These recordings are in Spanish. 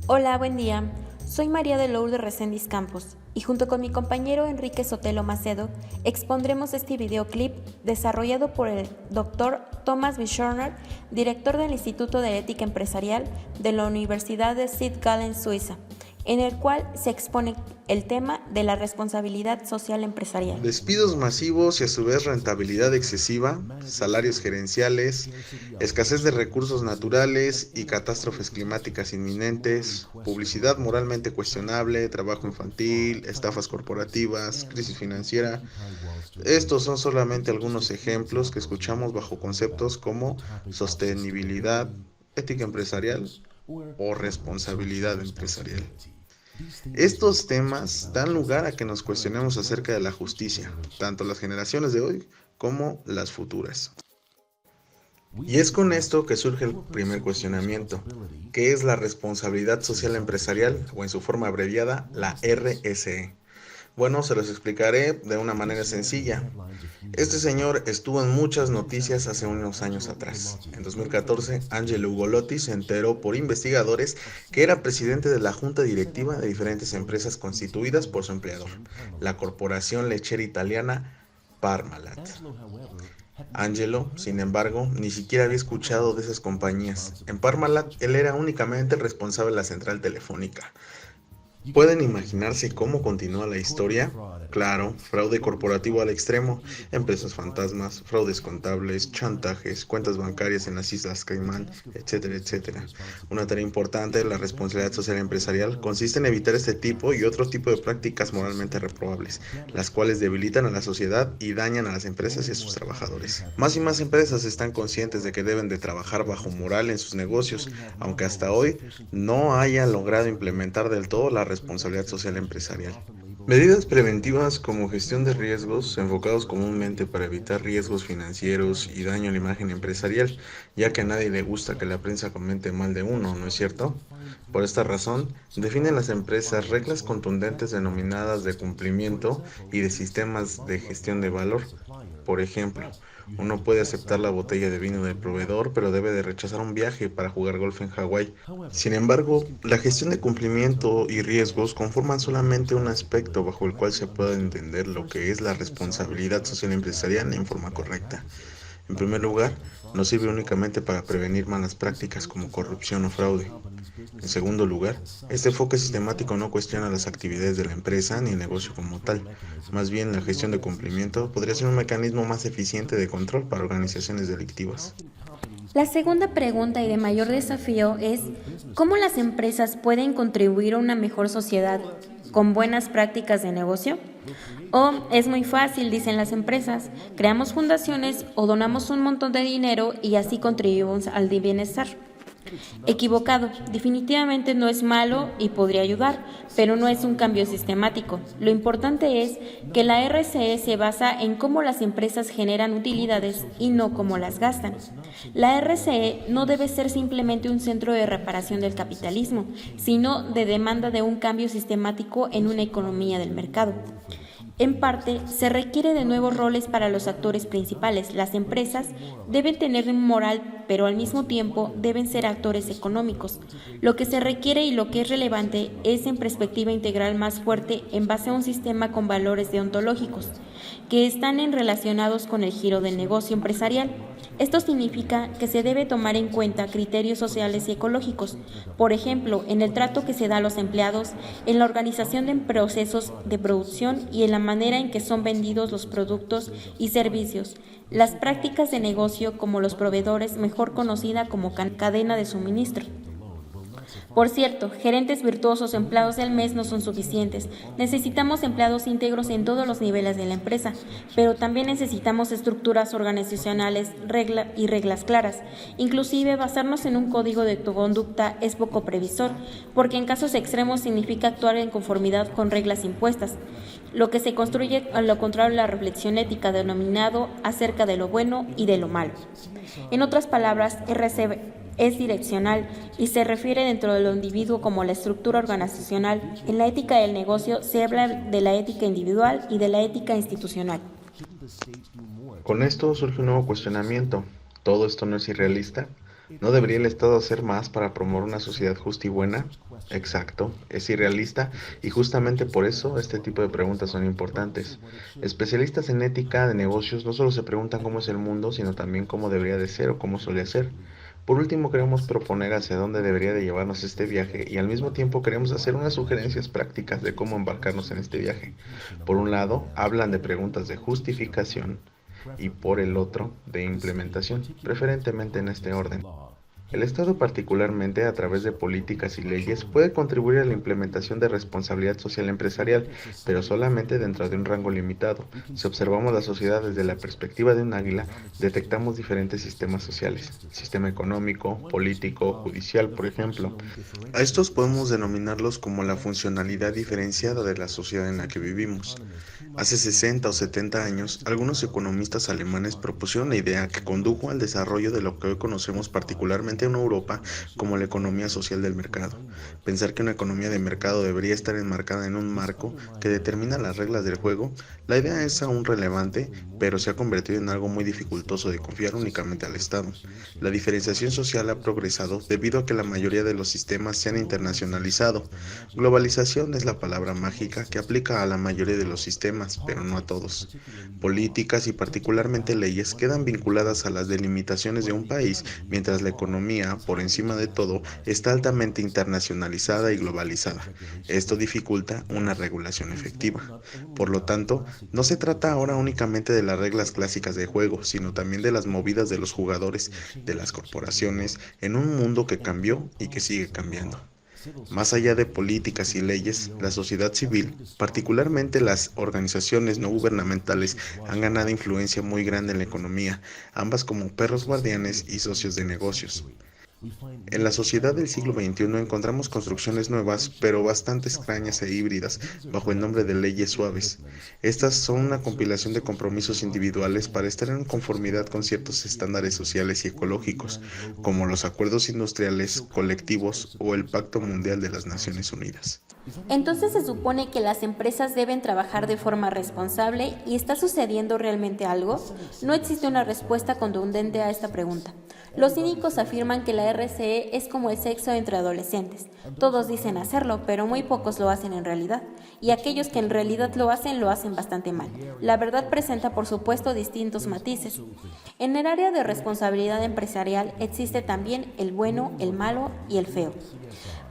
Hola, buen día. Soy María de Lourdes Reséndiz Campos y junto con mi compañero Enrique Sotelo Macedo expondremos este videoclip desarrollado por el Dr. Thomas B. Schorner, director del Instituto de Ética Empresarial de la Universidad de St. Gallen, Suiza, en el cual se expone el tema de la responsabilidad social empresarial. Despidos masivos y a su vez rentabilidad excesiva, salarios gerenciales, escasez de recursos naturales y catástrofes climáticas inminentes, publicidad moralmente cuestionable, trabajo infantil, estafas corporativas, crisis financiera. Estos son solamente algunos ejemplos que escuchamos bajo conceptos como sostenibilidad, ética empresarial o responsabilidad empresarial. Estos temas dan lugar a que nos cuestionemos acerca de la justicia, tanto las generaciones de hoy como las futuras. Y es con esto que surge el primer cuestionamiento: ¿qué es la responsabilidad social empresarial, o en su forma abreviada, la RSE? Bueno, se los explicaré de una manera sencilla. Este señor estuvo en muchas noticias hace unos años atrás. En 2014, Angelo Ugolotti se enteró por investigadores que era presidente de la junta directiva de diferentes empresas constituidas por su empleador, la corporación lechera italiana Parmalat. Angelo, sin embargo, ni siquiera había escuchado de esas compañías. En Parmalat, él era únicamente el responsable de la central telefónica. ¿Pueden imaginarse cómo continúa la historia? Claro, fraude corporativo al extremo, empresas fantasmas, fraudes contables, chantajes, cuentas bancarias en las Islas Caimán, etcétera, etcétera. Una tarea importante de la responsabilidad social empresarial consiste en evitar este tipo y otro tipo de prácticas moralmente reprobables, las cuales debilitan a la sociedad y dañan a las empresas y a sus trabajadores. Más y más empresas están conscientes de que deben de trabajar bajo moral en sus negocios, aunque hasta hoy no hayan logrado implementar del todo la responsabilidad social empresarial. Medidas preventivas como gestión de riesgos, enfocados comúnmente para evitar riesgos financieros y daño a la imagen empresarial, ya que a nadie le gusta que la prensa comente mal de uno, ¿no es cierto? Por esta razón, definen las empresas reglas contundentes denominadas de cumplimiento y de sistemas de gestión de valor. Por ejemplo, uno puede aceptar la botella de vino del proveedor, pero debe de rechazar un viaje para jugar golf en Hawái. Sin embargo, la gestión de cumplimiento y riesgos conforman solamente un aspecto bajo el cual se puede entender lo que es la responsabilidad social empresarial en forma correcta. En primer lugar, no sirve únicamente para prevenir malas prácticas como corrupción o fraude. En segundo lugar, este enfoque sistemático no cuestiona las actividades de la empresa ni el negocio como tal. Más bien, la gestión de cumplimiento podría ser un mecanismo más eficiente de control para organizaciones delictivas. La segunda pregunta y de mayor desafío es ¿cómo las empresas pueden contribuir a una mejor sociedad con buenas prácticas de negocio? Es muy fácil, dicen las empresas, creamos fundaciones o donamos un montón de dinero y así contribuimos al bienestar. Equivocado, definitivamente no es malo y podría ayudar, pero no es un cambio sistemático. Lo importante es que la RCE se basa en cómo las empresas generan utilidades y no cómo las gastan. La RCE no debe ser simplemente un centro de reparación del capitalismo, sino de demanda de un cambio sistemático en una economía del mercado. En parte, se requiere de nuevos roles para los actores principales. Las empresas deben tener un moral, pero al mismo tiempo deben ser actores económicos. Lo que se requiere y lo que es relevante es en perspectiva integral más fuerte en base a un sistema con valores deontológicos, que están relacionados con el giro del negocio empresarial. Esto significa que se debe tomar en cuenta criterios sociales y ecológicos, por ejemplo, en el trato que se da a los empleados, en la organización de procesos de producción y en la manera en que son vendidos los productos y servicios, las prácticas de negocio como los proveedores, mejor conocida como cadena de suministro. Por cierto, gerentes virtuosos o empleados del mes no son suficientes. Necesitamos empleados íntegros en todos los niveles de la empresa, pero también necesitamos estructuras organizacionales y reglas claras. Inclusive basarnos en un código de conducta es poco previsor, porque en casos extremos significa actuar en conformidad con reglas impuestas. Lo que se construye a lo contrario la reflexión ética denominado acerca de lo bueno y de lo malo. En otras palabras, RCB es direccional y se refiere dentro del individuo como la estructura organizacional. En la ética del negocio se habla de la ética individual y de la ética institucional. Con esto surge un nuevo cuestionamiento. ¿Todo esto no es irrealista? ¿No debería el Estado hacer más para promover una sociedad justa y buena? Exacto, es irrealista y justamente por eso este tipo de preguntas son importantes. Especialistas en ética de negocios no solo se preguntan cómo es el mundo, sino también cómo debería de ser o cómo suele ser. Por último, queremos proponer hacia dónde debería de llevarnos este viaje y al mismo tiempo queremos hacer unas sugerencias prácticas de cómo embarcarnos en este viaje. Por un lado, hablan de preguntas de justificación y por el otro, de implementación, preferentemente en este orden. El Estado, particularmente a través de políticas y leyes, puede contribuir a la implementación de responsabilidad social empresarial, pero solamente dentro de un rango limitado. Si observamos la sociedad desde la perspectiva de un águila, detectamos diferentes sistemas sociales, sistema económico, político, judicial, por ejemplo. A estos podemos denominarlos como la funcionalidad diferenciada de la sociedad en la que vivimos. Hace 60 o 70 años, algunos economistas alemanes propusieron la idea que condujo al desarrollo de lo que hoy conocemos particularmente en Europa como la economía social del mercado. Pensar que una economía de mercado debería estar enmarcada en un marco que determina las reglas del juego, la idea es aún relevante, pero se ha convertido en algo muy dificultoso de confiar únicamente al Estado. La diferenciación social ha progresado debido a que la mayoría de los sistemas se han internacionalizado. Globalización es la palabra mágica que aplica a la mayoría de los sistemas, pero no a todos. Políticas y particularmente leyes quedan vinculadas a las delimitaciones de un país, mientras la economía, por encima de todo, está altamente internacionalizada y globalizada. Esto dificulta una regulación efectiva. Por lo tanto, no se trata ahora únicamente de las reglas clásicas de juego, sino también de las movidas de los jugadores, de las corporaciones, en un mundo que cambió y que sigue cambiando. Más allá de políticas y leyes, la sociedad civil, particularmente las organizaciones no gubernamentales, han ganado influencia muy grande en la economía, ambas como perros guardianes y socios de negocios. En la sociedad del siglo XXI encontramos construcciones nuevas, pero bastante extrañas e híbridas, bajo el nombre de leyes suaves. Estas son una compilación de compromisos individuales para estar en conformidad con ciertos estándares sociales y ecológicos, como los acuerdos industriales, colectivos o el Pacto Mundial de las Naciones Unidas. Entonces se supone que las empresas deben trabajar de forma responsable y ¿está sucediendo realmente algo? No existe una respuesta contundente a esta pregunta. Los cínicos afirman que la RCE es como el sexo entre adolescentes. Todos dicen hacerlo, pero muy pocos lo hacen en realidad. Y aquellos que en realidad lo hacen bastante mal. La verdad presenta, por supuesto, distintos matices. En el área de responsabilidad empresarial existe también el bueno, el malo y el feo.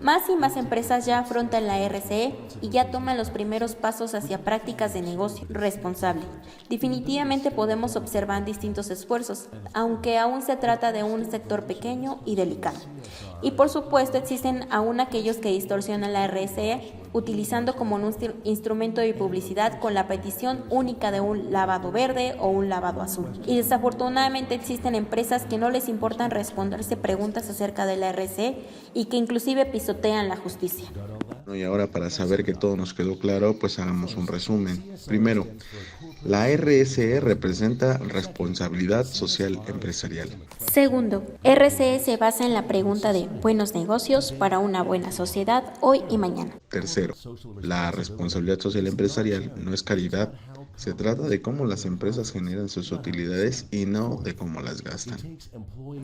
Más y más empresas ya afrontan la RCE y ya toman los primeros pasos hacia prácticas de negocio responsable. Definitivamente podemos observar distintos esfuerzos, aunque aún se trata de un sector pequeño y delicado. Y por supuesto existen aún aquellos que distorsionan la RCE utilizando como un instrumento de publicidad con la petición única de un lavado verde o un lavado azul. Y desafortunadamente existen empresas que no les importan responderse preguntas acerca de la RCE y que inclusive pisotean la justicia. Y ahora para saber que todo nos quedó claro, pues hagamos un resumen. Primero, la RSE representa responsabilidad social empresarial. Segundo, RCE se basa en la pregunta de buenos negocios para una buena sociedad hoy y mañana. Tercero, la responsabilidad social empresarial no es caridad. Se trata de cómo las empresas generan sus utilidades y no de cómo las gastan.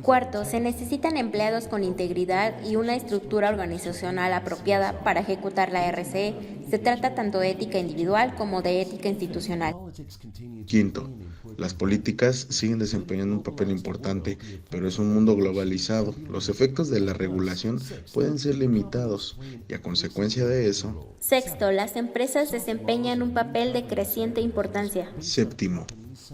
Cuarto, se necesitan empleados con integridad y una estructura organizacional apropiada para ejecutar la RCE. Se trata tanto de ética individual como de ética institucional. Quinto, las políticas siguen desempeñando un papel importante, pero es un mundo globalizado. Los efectos de la regulación pueden ser limitados y a consecuencia de eso. Sexto, las empresas desempeñan un papel de creciente importancia. Séptimo,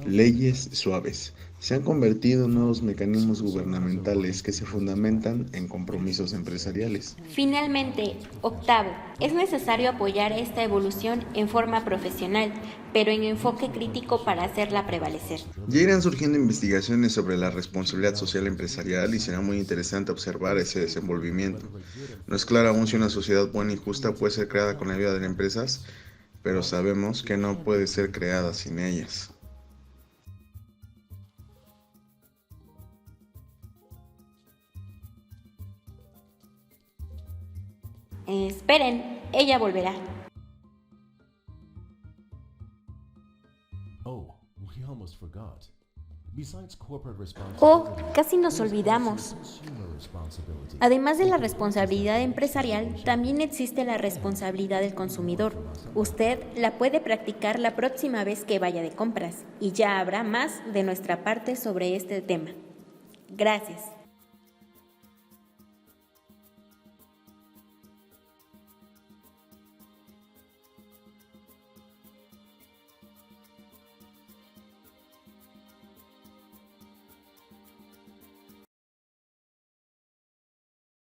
leyes suaves. Se han convertido en nuevos mecanismos gubernamentales que se fundamentan en compromisos empresariales. Finalmente, octavo, es necesario apoyar esta evolución en forma profesional, pero en enfoque crítico para hacerla prevalecer. Ya irán surgiendo investigaciones sobre la responsabilidad social empresarial y será muy interesante observar ese desenvolvimiento. No es claro aún si una sociedad buena y justa puede ser creada con la ayuda de las empresas, pero sabemos que no puede ser creada sin ellas. Esperen, ella volverá. Oh, we almost forgot. O casi nos olvidamos. Además de la responsabilidad empresarial, también existe la responsabilidad del consumidor. Usted la puede practicar la próxima vez que vaya de compras y ya habrá más de nuestra parte sobre este tema. Gracias.